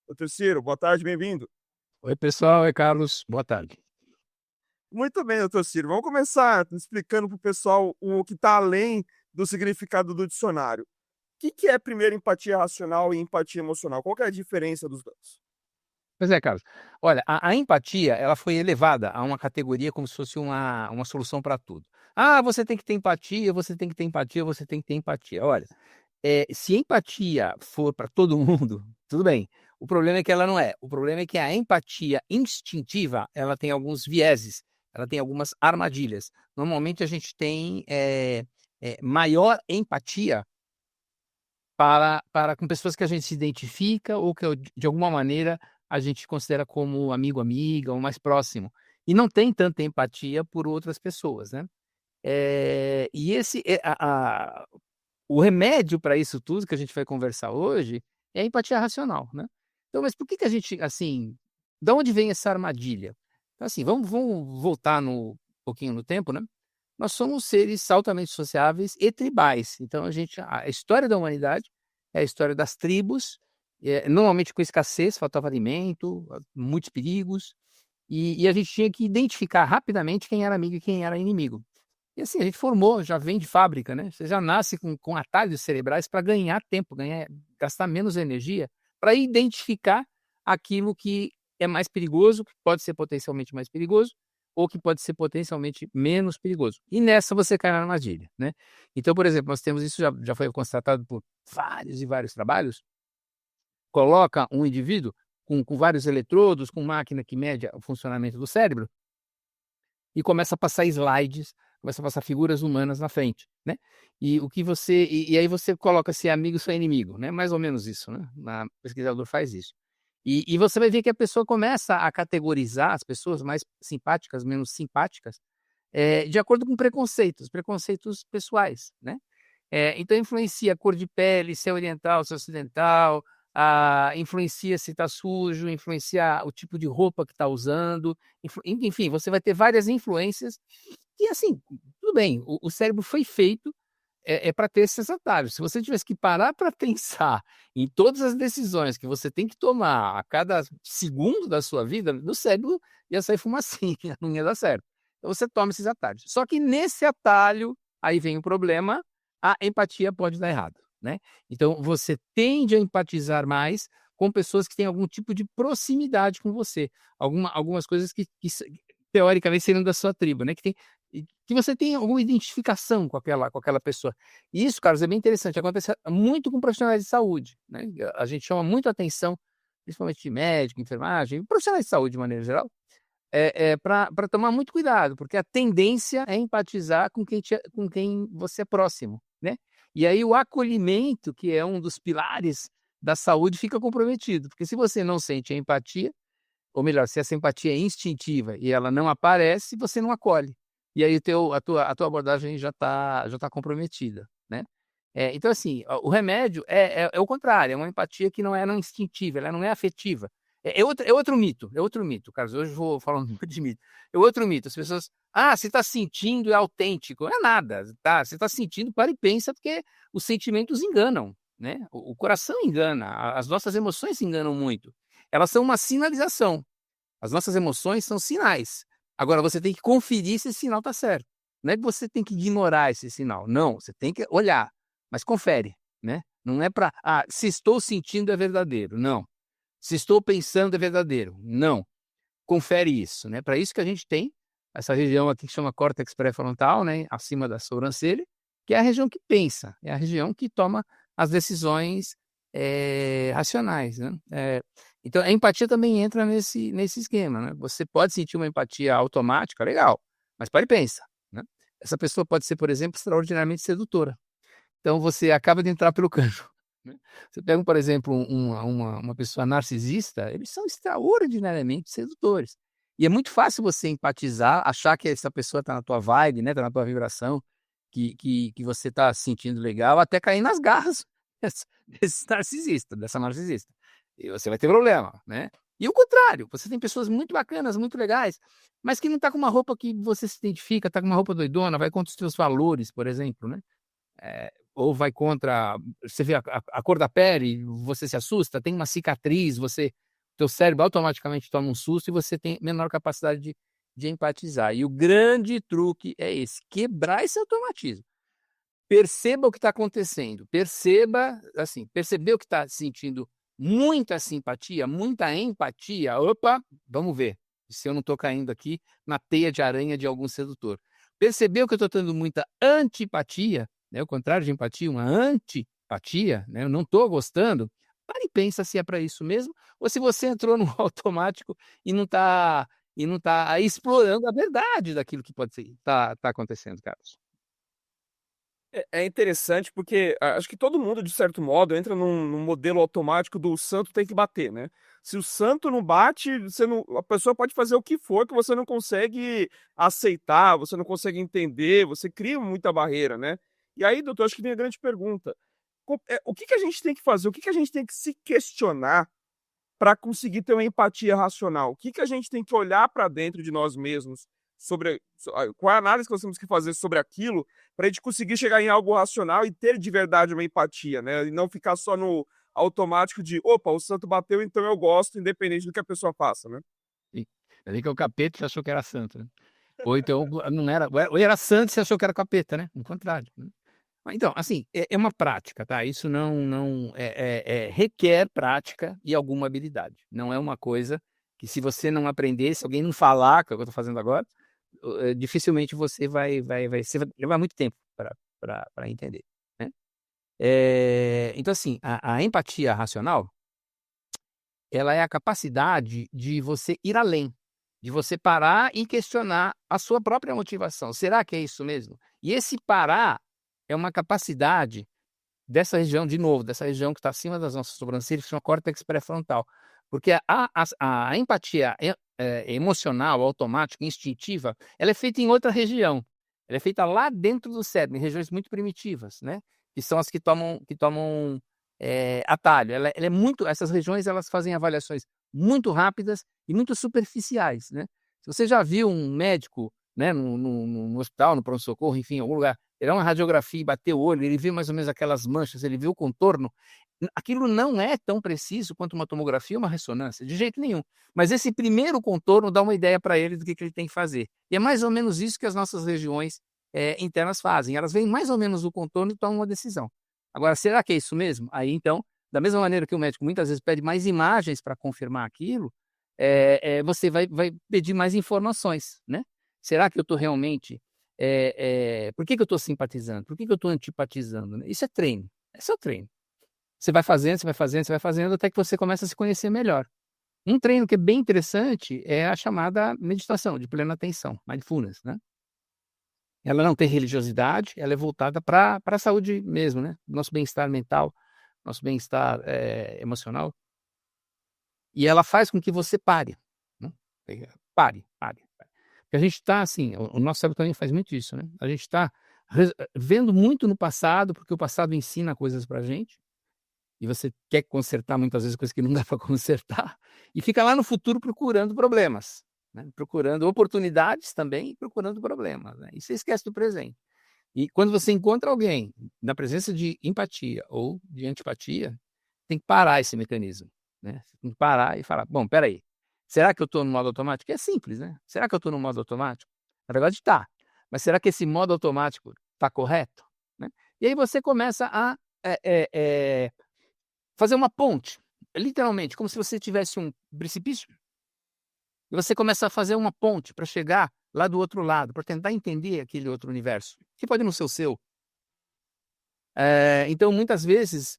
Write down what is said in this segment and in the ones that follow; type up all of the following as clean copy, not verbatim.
Doutor Ciro, boa tarde, bem-vindo. Oi, pessoal. Oi, Carlos. Boa tarde. Muito bem, doutor Ciro. Vamos começar explicando para o pessoal o que está além do significado do dicionário. O que é primeiro empatia racional e empatia emocional? Qual que é a diferença dos dois? Pois é, Carlos. Olha, a empatia, ela foi elevada a uma categoria como se fosse uma solução para tudo. Ah, você tem que ter empatia, você tem que ter empatia, você tem que ter empatia. Olha, se empatia for para todo mundo, tudo bem. O problema é que ela não é. O problema é que a empatia instintiva, ela tem alguns vieses, ela tem algumas armadilhas. Normalmente a gente tem maior empatia para com pessoas que a gente se identifica ou que de alguma maneira a gente considera como amigo, amiga ou mais próximo. E não tem tanta empatia por outras pessoas, né. E esse o remédio para isso tudo que a gente vai conversar hoje é a empatia racional, né. Então, mas por que que a gente, assim, da onde vem essa armadilha? Então, assim, vamos voltar um pouquinho no tempo, né. Nós somos seres altamente sociáveis e tribais, então a história da humanidade é a história das tribos, normalmente com escassez, faltava alimento, muitos perigos, e a gente tinha que identificar rapidamente quem era amigo e quem era inimigo. E assim, a gente formou, já vem de fábrica, né, você já nasce com atalhos cerebrais para ganhar tempo, gastar menos energia, para identificar aquilo que é mais perigoso, que pode ser potencialmente mais perigoso, ou que pode ser potencialmente menos perigoso. E nessa você cai na armadilha, né. Então, por exemplo, nós temos isso já foi constatado por vários e vários trabalhos, coloca um indivíduo com vários eletrodos, com máquina que mede o funcionamento do cérebro, e começa a passar slides, começa a passar figuras humanas na frente, né. E o que você e aí você coloca se é amigo, se é inimigo, né, mais ou menos isso, né, o pesquisador faz isso. E você vai ver que a pessoa começa a categorizar as pessoas mais simpáticas, menos simpáticas, de acordo com preconceitos pessoais, né. Então influencia a cor de pele, se é oriental, se é ocidental, influencia se está sujo, influencia o tipo de roupa que está usando, enfim, você vai ter várias influências e, assim, tudo bem, o cérebro foi feito, pra ter esses atalhos. Se você tivesse que parar para pensar em todas as decisões que você tem que tomar a cada segundo da sua vida, no cérebro ia sair fumacinha, não ia dar certo. Então você toma esses atalhos. Só que nesse atalho, aí vem o problema, a empatia pode dar errado, né. Então você tende a empatizar mais com pessoas que têm algum tipo de proximidade com você, algumas coisas que teoricamente seriam da sua tribo, né, que você tem alguma identificação com aquela pessoa. E isso, Carlos, é bem interessante, acontece muito com profissionais de saúde, né, a gente chama muito atenção, principalmente de médico, enfermagem, profissionais de saúde de maneira geral, pra tomar muito cuidado, porque a tendência é empatizar com quem você é próximo, né. E aí o acolhimento, que é um dos pilares da saúde, fica comprometido, porque se você não sente a empatia, ou melhor, se essa empatia é instintiva e ela não aparece, você não acolhe. E aí a tua abordagem já tá comprometida, né. Então assim, o remédio é o contrário, é uma empatia que não instintiva, ela não é afetiva. É outro mito, Carlos, hoje eu vou falando muito de mito. É outro mito, as pessoas: "Ah, você está sentindo, é autêntico", não é nada, tá, você está sentindo, para e pensa, porque os sentimentos enganam, né, o coração engana, as nossas emoções enganam muito. Elas são uma sinalização. As nossas emoções são sinais. Agora você tem que conferir se esse sinal está certo. Não é que você tem que ignorar esse sinal, não, você tem que olhar, mas confere, né. Não é para: "Ah, se estou sentindo é verdadeiro", não. "Se estou pensando é verdadeiro", não. Confere isso, né. Para isso que a gente tem essa região aqui que chama córtex pré-frontal, né, acima da sobrancelha, que é a região que pensa, é a região que toma as decisões, racionais, né. Então a empatia também entra nesse esquema, né. Você pode sentir uma empatia automática, legal, mas para e pensa, né. Essa pessoa pode ser, por exemplo, extraordinariamente sedutora, então você acaba de entrar pelo cano, né. Você pega, por exemplo, uma pessoa narcisista, eles são extraordinariamente sedutores. E é muito fácil você empatizar, achar que essa pessoa está na tua vibe, né, está na tua vibração, que você está se sentindo legal, até cair nas garras desse narcisista, dessa narcisista. E você vai ter problema, né. E o contrário, você tem pessoas muito bacanas, muito legais, mas que não está com uma roupa que você se identifica, está com uma roupa doidona, vai contra os teus valores, por exemplo, né. ou vai contra, você vê a cor da pele, você se assusta, tem uma cicatriz, teu cérebro automaticamente toma um susto e você tem menor capacidade de empatizar. E o grande truque é esse, quebrar esse automatismo. Perceba o que está acontecendo, percebeu que está sentindo muita simpatia, muita empatia, opa, vamos ver se eu não estou caindo aqui na teia de aranha de algum sedutor. Percebeu que eu estou tendo muita antipatia, né, o contrário de empatia, uma antipatia, né, eu não estou gostando, para e pensa se é para isso mesmo, ou se você entrou no automático e não está explorando a verdade daquilo que pode estar acontecendo, Carlos. É interessante porque acho que todo mundo, de certo modo, entra num modelo automático do santo tem que bater, né. Se o santo não bate, você não a pessoa pode fazer o que for que você não consegue aceitar, você não consegue entender, você cria muita barreira, né. E aí, doutor, acho que vem a grande pergunta, o que que a gente tem que fazer, o que que a gente tem que se questionar para conseguir ter uma empatia racional? O que que a gente tem que olhar para dentro de nós mesmos sobre qual é a análise que nós temos que fazer sobre aquilo, para a gente conseguir chegar em algo racional e ter de verdade uma empatia, né, e não ficar só no automático de: "Opa, o santo bateu, então eu gosto, independente do que a pessoa faça", né. Sim. Ali que é o capeta e você achou que era santo, né. Ou então não era, ou era santo e você achou que era capeta, né, o contrário, né. Mas então, assim, é uma prática, tá, isso não requer prática e alguma habilidade. Não é uma coisa que, se você não aprender, se alguém não falar, que é o que eu estou fazendo agora, dificilmente você vai levar muito tempo para entender, né. Então assim, a empatia racional, ela é a capacidade de você ir além, de você parar e questionar a sua própria motivação. Será que é isso mesmo? E esse parar é uma capacidade dessa região, de novo, dessa região que está acima das nossas sobrancelhas, que chama córtex pré-frontal. Porque a empatia emocional, automática, instintiva, ela é feita em outra região. Ela é feita lá dentro do cérebro, em regiões muito primitivas, né? Que são as que tomam atalho. Ela é muito. Essas regiões, elas fazem avaliações muito rápidas e muito superficiais, né? Se você já viu um médico, né, no hospital, no pronto-socorro, enfim, em algum lugar, ele dá uma radiografia e bater o olho, ele viu mais ou menos aquelas manchas, ele viu o contorno, aquilo não é tão preciso quanto uma tomografia ou uma ressonância, de jeito nenhum. Mas esse primeiro contorno dá uma ideia para ele do que ele tem que fazer. E é mais ou menos isso que as nossas regiões internas fazem. Elas veem mais ou menos o contorno e tomam uma decisão. Agora, será que é isso mesmo? Aí, então, da mesma maneira que o médico muitas vezes pede mais imagens para confirmar aquilo, você vai pedir mais informações, né? Será que eu estou realmente... por que eu estou simpatizando? Por que eu estou antipatizando? Né? Isso é treino. É só treino. Você vai fazendo, você vai fazendo, você vai fazendo, até que você começa a se conhecer melhor. Um treino que é bem interessante é a chamada meditação de plena atenção, mindfulness, né? Ela não tem religiosidade, ela é voltada para a saúde mesmo, né? Nosso bem-estar mental, nosso bem-estar emocional. E ela faz com que você pare, né? Pare. Porque a gente está assim, o nosso cérebro também faz muito isso, né? A gente está vendo muito no passado, porque o passado ensina coisas pra gente, e você quer consertar muitas vezes coisas que não dá para consertar, e fica lá no futuro procurando problemas, né? Procurando oportunidades também e procurando problemas, né? E você esquece do presente. E quando você encontra alguém na presença de empatia ou de antipatia, tem que parar esse mecanismo, né? Você tem que parar e falar: bom, espera aí, será que eu estou no modo automático? É simples, né? Será que eu estou no modo automático? Na verdade está, mas será que esse modo automático está correto? Né? E aí você começa a fazer uma ponte, literalmente, como se você tivesse um precipício, e você começa a fazer uma ponte para chegar lá do outro lado, para tentar entender aquele outro universo, que pode não ser o seu. Então, muitas vezes,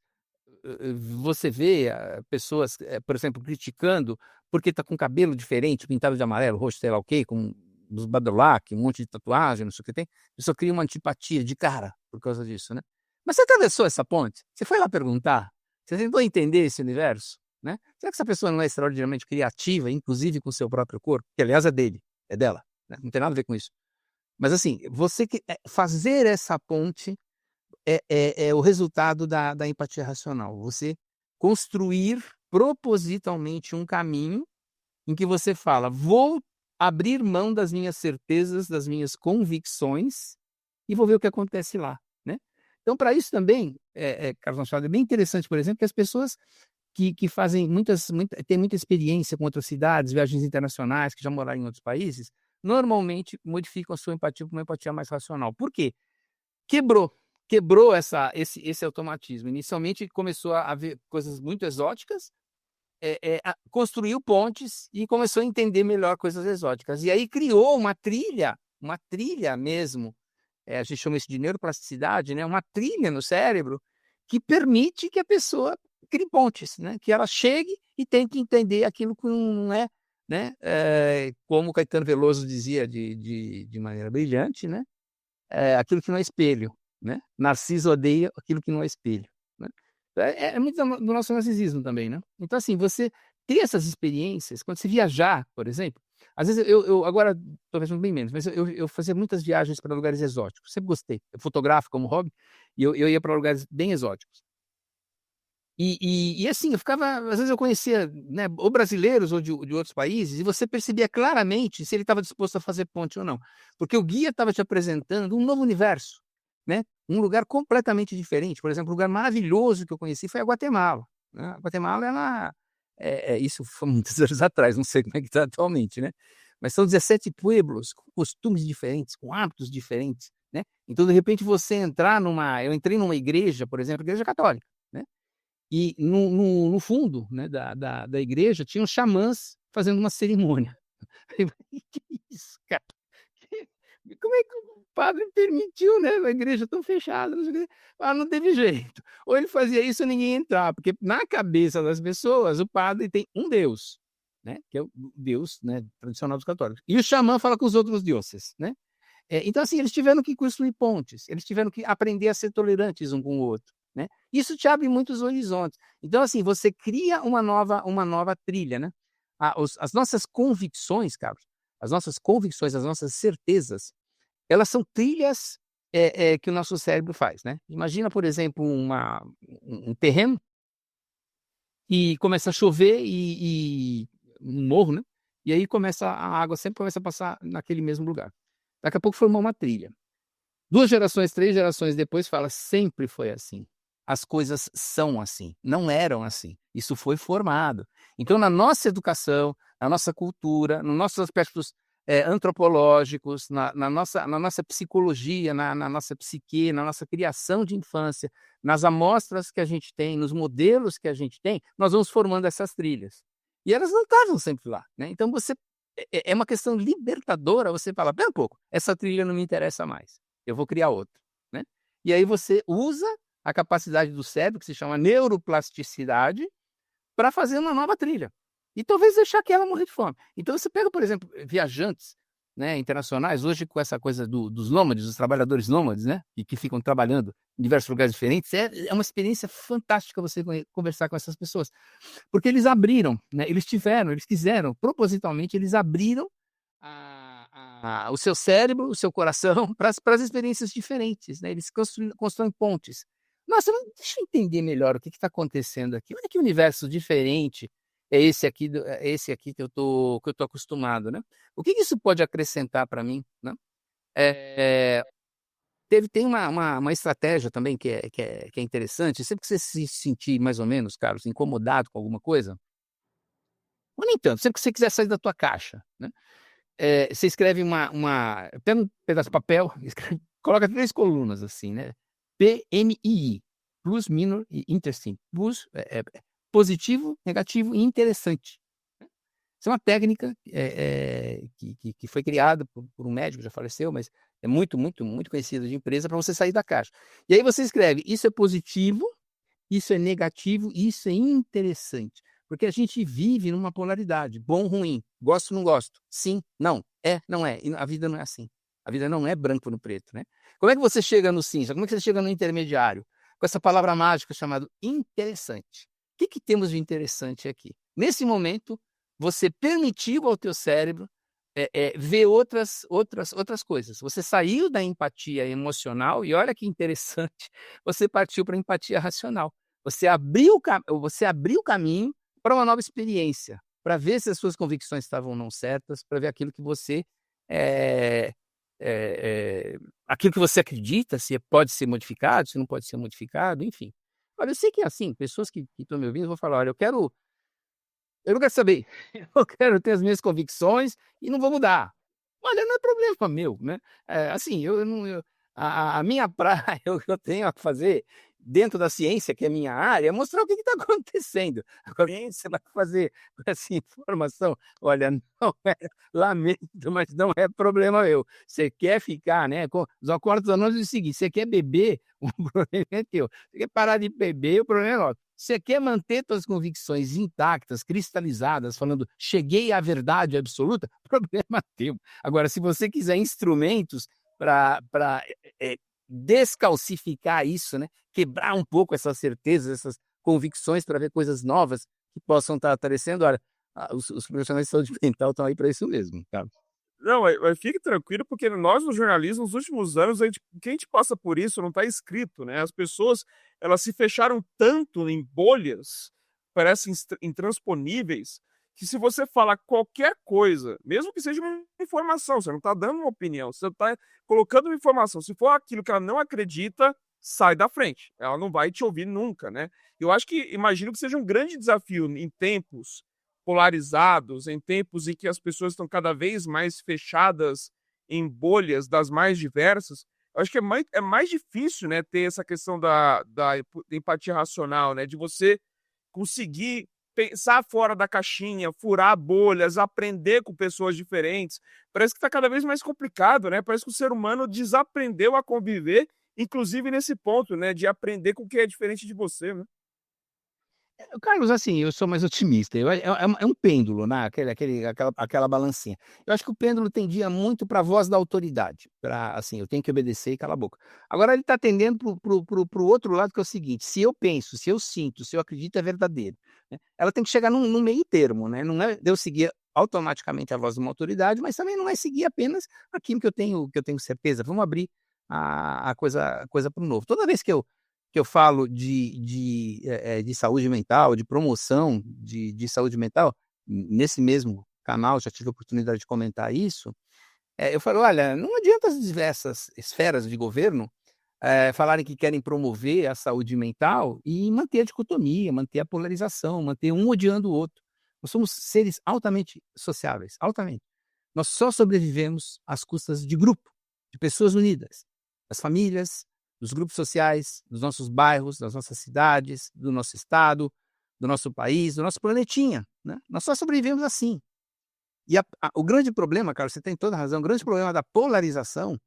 você vê pessoas, por exemplo, criticando porque está com cabelo diferente, pintado de amarelo, roxo, sei lá o quê, com os badulac, um monte de tatuagem, não sei o que tem. A pessoa cria uma antipatia de cara por causa disso, né? Mas você atravessou essa ponte? Você foi lá perguntar? Você tentou entender esse universo? Né? Será que essa pessoa não é extraordinariamente criativa, inclusive com o seu próprio corpo? Que, aliás, é dele, é dela. Né? Não tem nada a ver com isso. Mas, assim, fazer essa ponte é o resultado da empatia racional. Você construir propositalmente um caminho em que você fala: vou abrir mão das minhas certezas, das minhas convicções e vou ver o que acontece lá, né? Então, para isso também, Carlos Machado, é bem interessante, por exemplo, que as pessoas que fazem têm muita experiência com outras cidades, viagens internacionais, que já moraram em outros países, normalmente modificam a sua empatia para uma empatia mais racional. Por quê? Quebrou. Quebrou esse automatismo. Inicialmente começou a haver coisas muito exóticas, construiu pontes e começou a entender melhor coisas exóticas. E aí criou uma trilha mesmo, a gente chama isso de neuroplasticidade, né? Uma trilha no cérebro que permite que a pessoa crie pontes, né? Que ela chegue e tente entender aquilo que não é, né? Como o Caetano Veloso dizia de maneira brilhante, né? Aquilo que não é espelho, né? Narciso odeia aquilo que não é espelho, né? É muito do nosso narcisismo também, né? Então, assim, você ter essas experiências, quando você viajar, por exemplo, às vezes eu agora estou viajando bem menos, mas eu fazia muitas viagens para lugares exóticos, sempre gostei. Eu fotografo como hobby, e eu ia para lugares bem exóticos. E assim, eu ficava, às vezes eu conhecia, né, ou brasileiros ou de outros países, e você percebia claramente se ele estava disposto a fazer ponte ou não, porque o guia estava te apresentando um novo universo, né, um lugar completamente diferente. Por exemplo, um lugar maravilhoso que eu conheci foi a Guatemala, né. A Guatemala, ela isso foi muitos anos atrás, não sei como é que está atualmente, né, mas são 17 pueblos com costumes diferentes, com hábitos diferentes, né. Então, de repente, eu entrei numa igreja, por exemplo, igreja católica, né. E no fundo, né, da igreja tinham xamãs fazendo uma cerimônia. Eu falei: "Que isso, cara? Como é que o padre permitiu, né, a igreja tão fechada, não sei o quê". Ah, não teve jeito. Ou ele fazia isso ou ninguém ia entrar, porque na cabeça das pessoas o padre tem um Deus, né, que é o Deus, né, tradicional dos católicos. E o xamã fala com os outros deuses, né. Então, assim, eles tiveram que construir pontes, eles tiveram que aprender a ser tolerantes um com o outro, né. Isso te abre muitos horizontes. Então, assim, você cria uma nova trilha, né. As nossas convicções, Carlos, as nossas convicções, as nossas certezas, elas são trilhas, que o nosso cérebro faz, né. Imagina, por exemplo, um terreno e começa a chover e um morro, né, e aí a água sempre começa a passar naquele mesmo lugar. Daqui a pouco formou uma trilha. 2 gerações, 3 gerações depois fala: "Sempre foi assim. As coisas são assim, não eram assim. Isso foi formado". Então, na nossa educação, na nossa cultura, nos nossos aspectos, antropológicos, na nossa psicologia, na nossa psique, na nossa criação de infância, nas amostras que a gente tem, nos modelos que a gente tem, nós vamos formando essas trilhas. E elas não estavam sempre lá, né. Então é uma questão libertadora você falar: "Espera um pouco, essa trilha não me interessa mais, eu vou criar outra", né. E aí você usa a capacidade do cérebro, que se chama neuroplasticidade, para fazer uma nova trilha. E talvez deixar aquela morrer de fome. Então você pega, por exemplo, viajantes, né, internacionais, hoje com essa coisa dos nômades, dos trabalhadores nômades, né, e que ficam trabalhando em diversos lugares diferentes, é uma experiência fantástica você conversar com essas pessoas. Porque eles abriram, né, eles quiseram, propositalmente, eles abriram o seu cérebro, o seu coração para as experiências diferentes, né, eles constroem pontes. Nossa, mas deixa eu entender melhor o que está acontecendo aqui, olha que universo diferente é esse aqui que eu tô acostumado, né. O que que isso pode acrescentar para mim, né. Eh, tem uma estratégia também que é interessante, sempre que você se sentir mais ou menos, Carlos, incomodado com alguma coisa, ou nem tanto, sempre que você quiser sair da tua caixa, né, você escreve pega um pedaço de papel, escreve, coloca 3 colunas assim, né, PMII, plus, minor e interesting. Plus positivo, negativo e interessante, né. Isso é uma técnica, que foi criada por um médico, já faleceu, mas é muito, muito, muito conhecida de empresa para você sair da caixa. E aí você escreve: "Isso é positivo, isso é negativo, isso é interessante", porque a gente vive numa polaridade, bom, ruim, gosto, não gosto, sim, não, não é, e a vida não é assim. A vida não é branco no preto, né. Como é que você chega no cinza? Como é que você chega no intermediário? Com essa palavra mágica chamada interessante. O que que temos de interessante aqui? Nesse momento, você permitiu ao teu cérebro, ver outras coisas. Você saiu da empatia emocional e olha que interessante, você partiu pra empatia racional. Você abriu o caminho para uma nova experiência, para ver se as suas convicções estavam ou não certas, para ver aquilo que você, eh aquilo que você acredita, se pode ser modificado, se não pode ser modificado, enfim. Olha, eu sei que, assim, pessoas que estão me ouvindo vão falar: "Olha, eu não quero saber, eu quero ter as minhas convicções e não vou mudar". Olha, não é problema meu, né. Assim, eu não eu a minha praia, o que eu tenho a fazer dentro da ciência, que é minha área, é mostrar o que está acontecendo. Agora, o que você vai fazer com essa informação? Olha, não é lamento, mas não é problema meu. Você quer ficar, né, com os acordos anônimos é o seguinte: você quer beber, o problema é teu. Você quer parar de beber, o problema é nosso. Você quer manter suas convicções intactas, cristalizadas, falando: "Cheguei à verdade absoluta", problema teu. Agora, se você quiser instrumentos para descalcificar isso, né, quebrar um pouco essas certezas, essas convicções para ver coisas novas que possam estar aparecendo, olha, os profissionais de saúde mental estão aí para isso mesmo, tá. Não, mas fique tranquilo, porque nós no jornalismo, nos últimos anos, o que a gente passa por isso não está escrito, né? As pessoas, elas se fecharam tanto em bolhas, parecem intransponíveis, que se você falar qualquer coisa, mesmo que seja uma informação, você não está dando uma opinião, você está colocando uma informação. Se for aquilo que ela não acredita, sai da frente. Ela não vai te ouvir nunca, né? Eu acho que, imagino que seja um grande desafio em tempos polarizados, em tempos em que as pessoas estão cada vez mais fechadas em bolhas das mais diversas, eu acho que é mais difícil, né, ter essa questão da empatia racional, né, de você conseguir pensar fora da caixinha, furar bolhas, aprender com pessoas diferentes. Parece que está cada vez mais complicado, né? Parece que o ser humano desaprendeu a conviver, inclusive nesse ponto, né, de aprender com o que é diferente de você, né? Carlos, assim, eu sou mais otimista, é um pêndulo, né, aquela balancinha. Eu acho que o pêndulo tendia muito para a voz da autoridade, para assim, eu tenho que obedecer e cala a boca. Agora ele está tendendo para o outro lado, que é o seguinte: se eu penso, se eu sinto, se eu acredito, é verdadeiro, né. Ela tem que chegar num meio termo, né, não é de eu seguir automaticamente a voz de uma autoridade, mas também não é seguir apenas aquilo que eu tenho certeza. Vamos abrir a coisa para o novo. Toda vez que eu falo de saúde mental, de promoção de saúde mental, nesse mesmo canal já tive a oportunidade de comentar isso, eu falo: "Olha, não adianta as diversas esferas de governo, falarem que querem promover a saúde mental e manter a dicotomia, manter a polarização, manter um odiando o outro. Nós somos seres altamente sociáveis, altamente. Nós só sobrevivemos às custas de grupo, de pessoas unidas, das famílias, dos grupos sociais, dos nossos bairros, das nossas cidades, do nosso estado, do nosso país, do nosso planetinha, né. Nós só sobrevivemos assim. E o grande problema, cara, você tem toda a razão, o grande problema da polarização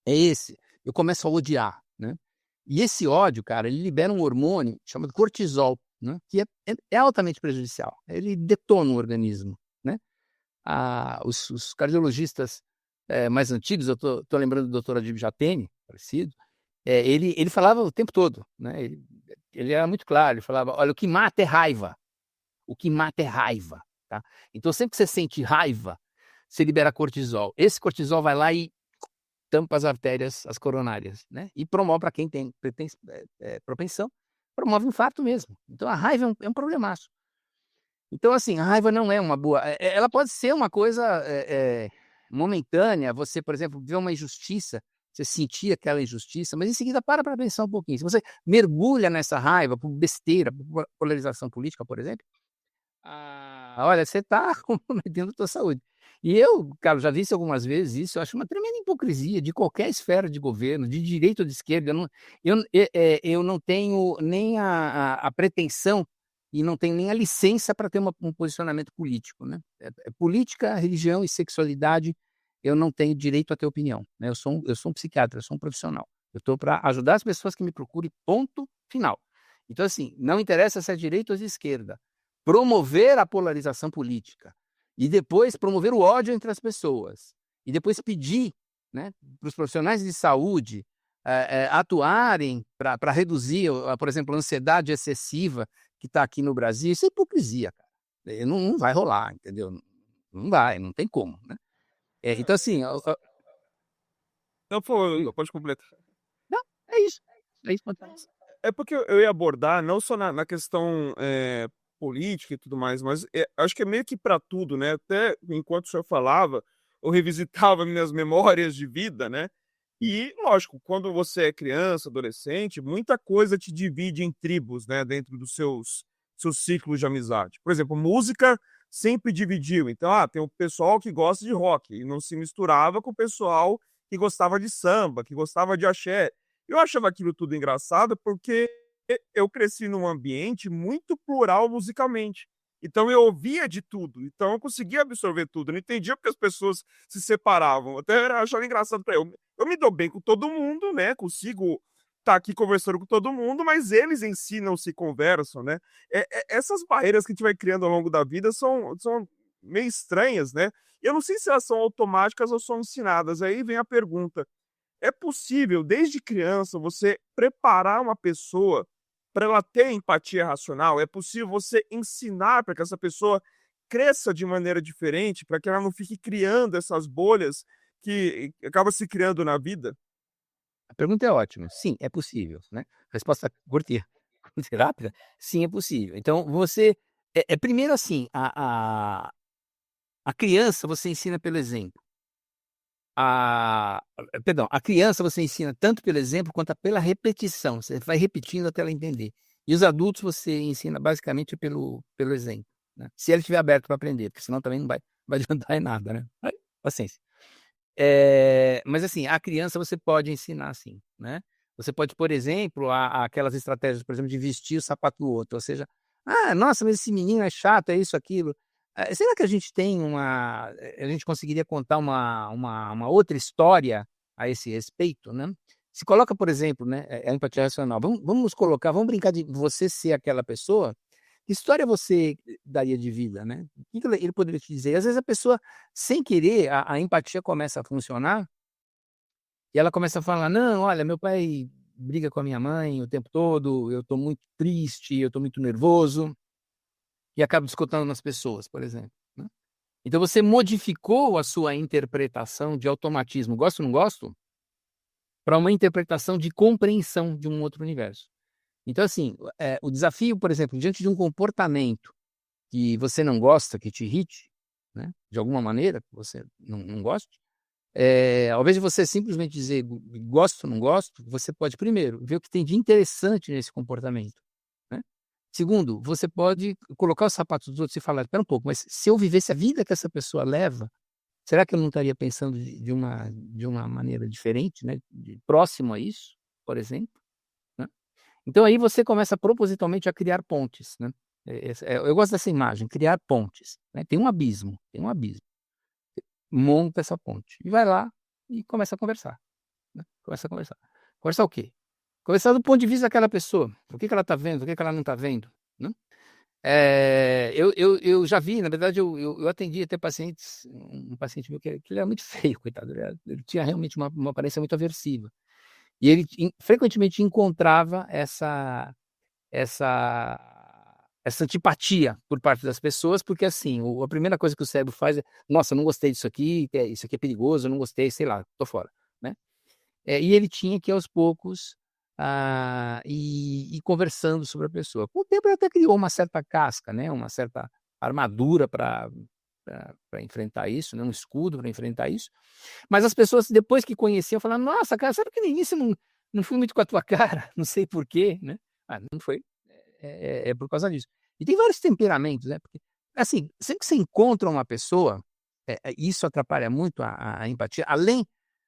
é esse: eu começo a odiar, né. E esse ódio, cara, ele libera um hormônio chamado cortisol, né, que é altamente prejudicial. Ele detona o organismo, né. Os cardiologistas, mais antigos, eu tô lembrando do doutor Adib Jatene, falecido, ele falava o tempo todo, né, ele era muito claro, ele falava: "Olha, o que mata é raiva, o que mata é raiva", tá. Então sempre que você sente raiva, você libera cortisol. Esse cortisol vai lá e tampa as artérias, as coronárias, né, e promove para quem tem propensão, promove infarto mesmo. Então a raiva é um problemaço. Então, assim, a raiva não é uma boa, ela pode ser uma coisa, momentânea, você, por exemplo, vê uma injustiça, você sentir aquela injustiça, mas em seguida para pensar um pouquinho. Se você mergulha nessa raiva por besteira, por polarização política, por exemplo, olha, você está comprometendo a tua saúde. E eu, cara, já disse algumas vezes isso, eu acho uma tremenda hipocrisia de qualquer esfera de governo, de direita ou de esquerda, eu não tenho nem a pretensão e não tenho nem a licença para ter um posicionamento político, né. Política, religião e sexualidade, eu não tenho direito a ter opinião, né, eu sou um psiquiatra, eu sou um profissional. Eu estou para ajudar as pessoas que me procurem, ponto final. Então, assim, não interessa se é direita ou de esquerda. Promover a polarização política e depois promover o ódio entre as pessoas, e depois pedir, né, para os profissionais de saúde, atuarem para reduzir, por exemplo, a ansiedade excessiva que está aqui no Brasil, isso é hipocrisia, cara. Não vai rolar, entendeu? Não vai, não tem como, né. Então assim, Não, pode completar. não, é isso, acontece. É porque eu ia abordar não só na questão, política e tudo mais, mas, acho que é meio que para tudo, né, até enquanto o senhor falava, eu revisitava minhas memórias de vida, né. E, lógico, quando você é criança, adolescente, muita coisa te divide em tribos, né, dentro dos seus ciclos de amizade. Por exemplo, música sempre dividiu. Então, tem o pessoal que gosta de rock e não se misturava com o pessoal que gostava de samba, que gostava de axé. Eu achava aquilo tudo engraçado, porque eu cresci num ambiente muito plural musicalmente. Então eu ouvia de tudo, então eu conseguia absorver tudo, eu não entendia porque as pessoas se separavam, até achava engraçado para eu me dou bem com todo mundo, né, consigo estar aqui conversando com todo mundo, mas eles em si não se conversam, né. Essas barreiras que a gente vai criando ao longo da vida são meio estranhas, né, e eu não sei se elas são automáticas ou são ensinadas, aí vem a pergunta: é possível, desde criança, você preparar uma pessoa para ela ter empatia racional? É possível você ensinar para que essa pessoa cresça de maneira diferente, para que ela não fique criando essas bolhas que acaba se criando na vida? A pergunta é ótima. Sim, é possível, né. Resposta curta e curta e rápida, sim, é possível. Então você primeiro assim, a criança você ensina pelo exemplo. A Perdão, a criança você ensina tanto pelo exemplo quanto pela repetição, você vai repetindo até ela entender. E os adultos você ensina basicamente pelo exemplo, né. Se ele estiver aberto para aprender, porque senão também não vai adiantar em nada, né. Aí, paciência. Mas assim, a criança você pode ensinar sim, né. Você pode, por exemplo, aquelas estratégias, por exemplo, de vestir o sapato do outro, ou seja: "Ah, nossa, mas esse menino é chato, é isso, aquilo". Será que a gente tem a gente conseguiria contar uma outra história a esse respeito, né. Se coloca, por exemplo, né, a empatia racional, vamos brincar de você ser aquela pessoa, que história você daria de vida, né? O que que ele poderia te dizer? Às vezes a pessoa, sem querer, a empatia começa a funcionar, e ela começa a falar: "Não, olha, meu pai briga com a minha mãe o tempo todo, eu estou muito triste, eu estou muito nervoso", e acaba descontando nas pessoas, por exemplo, né. Então você modificou a sua interpretação de automatismo, gosto ou não gosto, para uma interpretação de compreensão de um outro universo. Então assim, o desafio, por exemplo, diante de um comportamento que você não gosta, que te irrite, né, de alguma maneira, que você não goste, ao invés de você simplesmente dizer: "Gosto, não gosto", você pode primeiro ver o que tem de interessante nesse comportamento, né. Segundo, você pode colocar os sapatos dos outros e falar: "Espera um pouco, mas se eu vivesse a vida que essa pessoa leva, será que eu não estaria pensando de uma maneira diferente, né, próximo a isso?", por exemplo, né. Então aí você começa propositalmente a criar pontes, né. Eu gosto dessa imagem, criar pontes, né. Tem um abismo, monta essa ponte e vai lá e começa a conversar, né. Começa a conversar. Conversar o quê? Conversar do ponto de vista daquela pessoa, o que que ela está vendo, o que que ela não está vendo, né. Eu já vi, na verdade eu atendi até pacientes, um paciente meu que ele era muito feio, coitado, ele tinha realmente uma aparência muito aversiva. E ele frequentemente encontrava essa essa antipatia por parte das pessoas, porque assim, a primeira coisa que o cérebro faz é: "Nossa, eu não gostei disso aqui, isso aqui é perigoso, eu não gostei, sei lá, tô fora", né. E ele tinha que aos poucos, ir conversando sobre a pessoa. Com o tempo ele até criou uma certa casca, né, uma certa armadura para enfrentar isso, né, um escudo para enfrentar isso, mas as pessoas depois que conheciam falaram: "Nossa, cara, sabe que no início não fui muito com a tua cara, não sei porquê", né. Não foi, é por causa disso. E tem vários temperamentos, né, porque, assim, sempre que você encontra uma pessoa, isso atrapalha muito a empatia, além,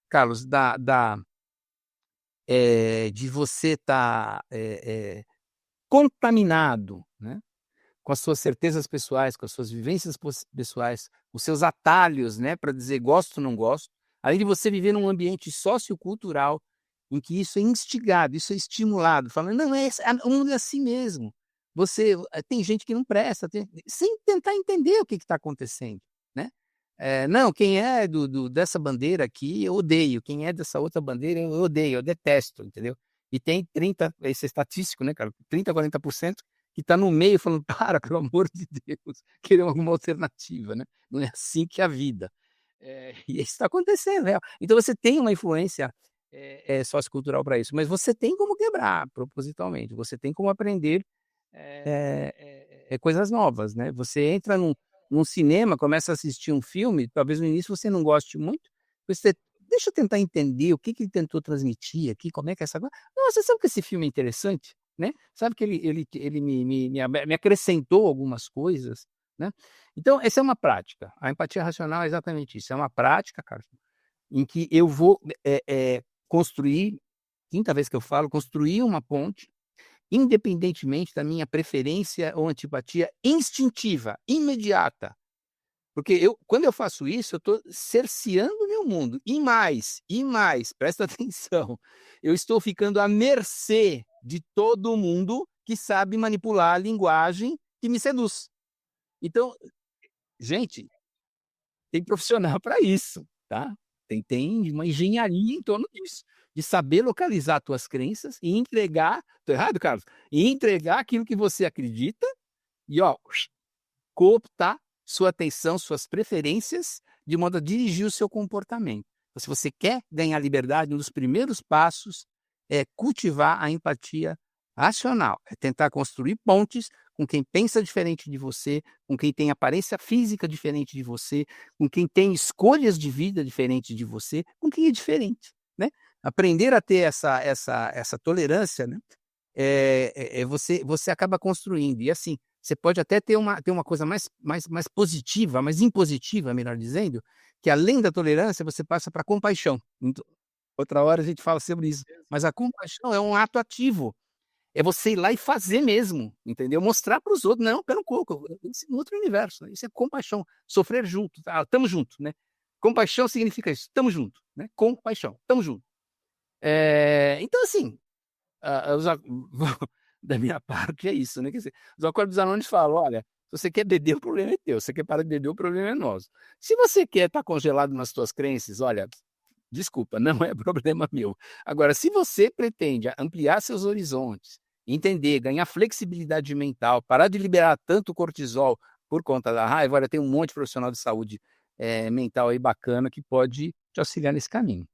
Carlos, de você estar, contaminado, né, com as suas certezas pessoais, com as suas vivências pessoais, os seus atalhos, né, para dizer gosto, não gosto, além de você viver num ambiente sociocultural em que isso é instigado, isso é estimulado, falando: "Não, o mundo é assim mesmo". Tem gente que não presta, sem tentar entender o que está acontecendo, né. "Não, quem é dessa bandeira aqui eu odeio, quem é dessa outra bandeira eu odeio, eu detesto", entendeu. E tem 30, isso é estatístico, né, cara, 30, 40% que está no meio falando: "Para, pelo amor de Deus", querendo alguma alternativa, né. Não é assim que é a vida. E isso está acontecendo, real. Então você tem uma influência, sociocultural para isso, mas você tem como quebrar propositalmente, você tem como aprender, coisas novas, né. Você entra num cinema, começa a assistir um filme, talvez no início você não goste muito, você deixa eu tentar entender o que que ele tentou transmitir aqui, como é que é essa coisa. Nossa, sabe que esse filme é interessante, né? Sabe que ele me acrescentou algumas coisas, né? Então essa é uma prática. A empatia racional é exatamente isso, é uma prática, cara, em que eu vou, construir, quinta vez que eu falo, construir uma ponte, independentemente da minha preferência ou antipatia instintiva, imediata. Porque quando eu faço isso, eu estou cerceando o meu mundo. E mais, presta atenção, eu estou ficando à mercê de todo mundo que sabe manipular a linguagem que me seduz. Então, gente, tem profissional para isso, tá? Tem uma engenharia em torno disso, de saber localizar tuas crenças e entregar, tô errado, Carlos? E entregar aquilo que você acredita e, ó, cooptar sua atenção, suas preferências, de modo a dirigir o seu comportamento. Então, se você quer ganhar liberdade, um dos primeiros passos é cultivar a empatia racional, é tentar construir pontes com quem pensa diferente de você, com quem tem aparência física diferente de você, com quem tem escolhas de vida diferentes de você, com quem é diferente, né? Aprender a ter essa tolerância, né? Você acaba construindo. E assim, você pode até ter uma coisa mais positiva, mais impositiva, melhor dizendo, que além da tolerância, você passa para compaixão. Outra hora a gente fala sobre isso, mas a compaixão é um ato ativo, é você ir lá e fazer mesmo, entendeu? Mostrar para os outros, não, espera um pouco, isso é um outro universo, né? Isso é compaixão, sofrer junto, tá, estamos juntos, né? Compaixão significa isso, estamos juntos, né? Compaixão, estamos juntos. Então assim, os a da minha parte é isso, né, quer dizer, os Alcoólicos Anônimos falam: "Olha, se você quer beber, o problema é teu, se você quer parar de beber, o problema é nosso. Se você quer estar congelado nas tuas crenças, olha, desculpa, não é problema meu. Agora, se você pretende ampliar seus horizontes, entender, ganhar flexibilidade mental, parar de liberar tanto cortisol por conta da raiva, olha, tem um monte de profissional de saúde, mental aí bacana que pode te auxiliar nesse caminho".